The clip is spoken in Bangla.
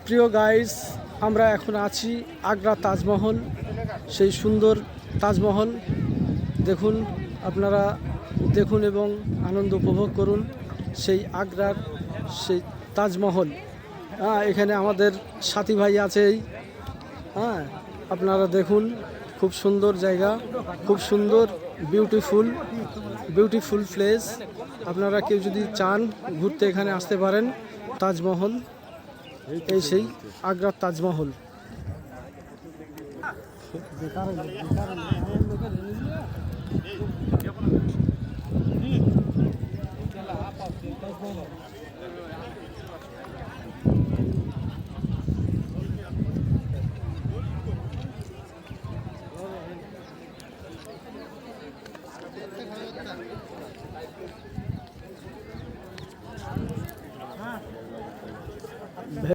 প্রিয় গাইস, আমরা এখন আছি আগ্রা তাজমহল। সেই সুন্দর তাজমহল দেখুন, আপনারা দেখুন এবং আনন্দ উপভোগ করুন সেই আগ্রার সেই তাজমহল। এখানে আমাদের সাথী ভাই আছেই। আপনারা দেখুন, খুব সুন্দর জায়গা, খুব সুন্দর বিউটিফুল প্লেস। আপনারা কেউ যদি চান ঘুরতে এখানে আসতে পারেন। তাজমহল, এই সেই আগ্রার তাজমহল।